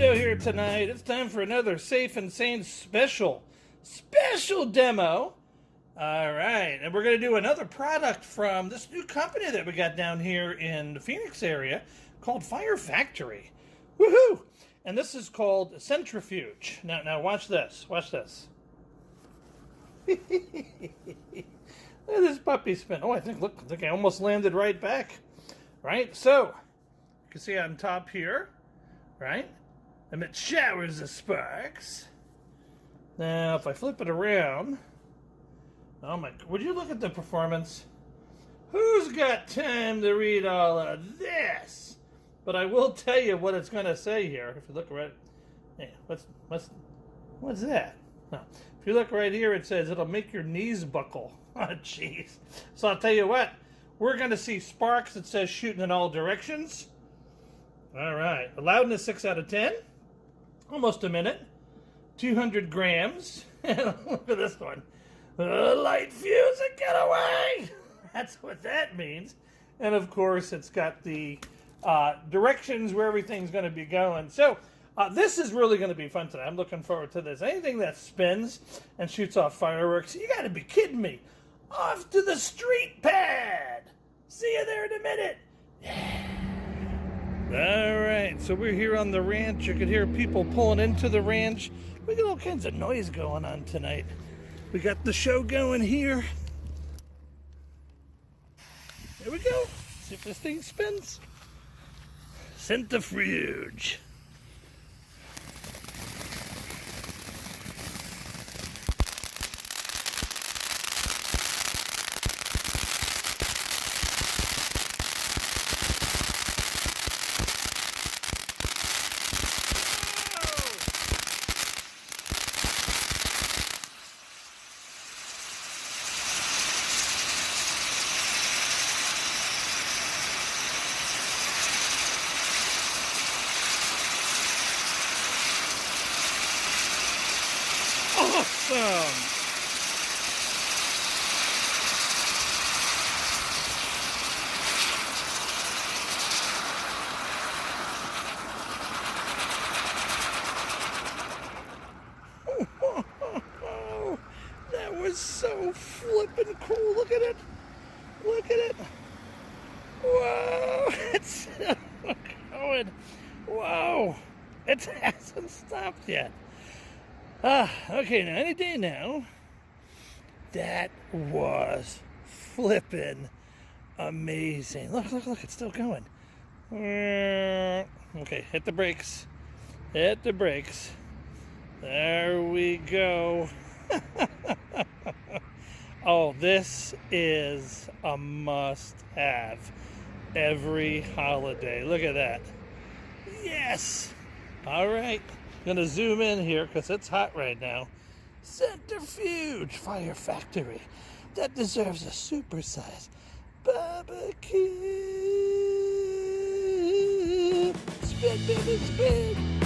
Rando here tonight. It's time for another Safe and Sane special demo. All right, and we're going to do another product from this new company that we got down here in the Phoenix area called Fire Factory. Woohoo! And this is called Centrifuge. Now watch this. Watch this. Look at this puppy spin. Oh, I think I almost landed right back. Right? So, you can see on top here, right? Emit showers of sparks. Now, if I flip it around, oh my, would you look at the performance? Who's got time to read all of this? But I will tell you what it's going to say here. If you look right, hey, what's that? No. If you look right here, it says it'll make your knees buckle. Oh, jeez. So I'll tell you what, we're going to see sparks. It says shooting in all directions. All right. The loudness 6 out of 10. Almost a minute. 200 grams. Look at this one. Light fuse and get away. That's what that means. And of course, it's got the directions where everything's going to be going. So this is really going to be fun today. I'm looking forward to this. Anything that spins and shoots off fireworks, you got to be kidding me. Off to the street pad. See you there in a minute. Yeah. All right, so we're here on the ranch. You can hear people pulling into the ranch. We got all kinds of noise going on tonight. We got the show going here. There we go. See if this thing spins. Centrifuge. Awesome! That was so flippin' cool. Look at it. Look at it. Whoa! It's still going. Whoa! It hasn't stopped yet. Okay, now any day now. That was flippin' amazing. Look, it's still going. Okay, hit the brakes. Hit the brakes. There we go. Oh, this is a must-have every holiday. Look at that. Yes! All right. Gonna zoom in here because it's hot right now. Centrifuge Fire Factory. That deserves a supersize barbecue. Spin, baby, spin.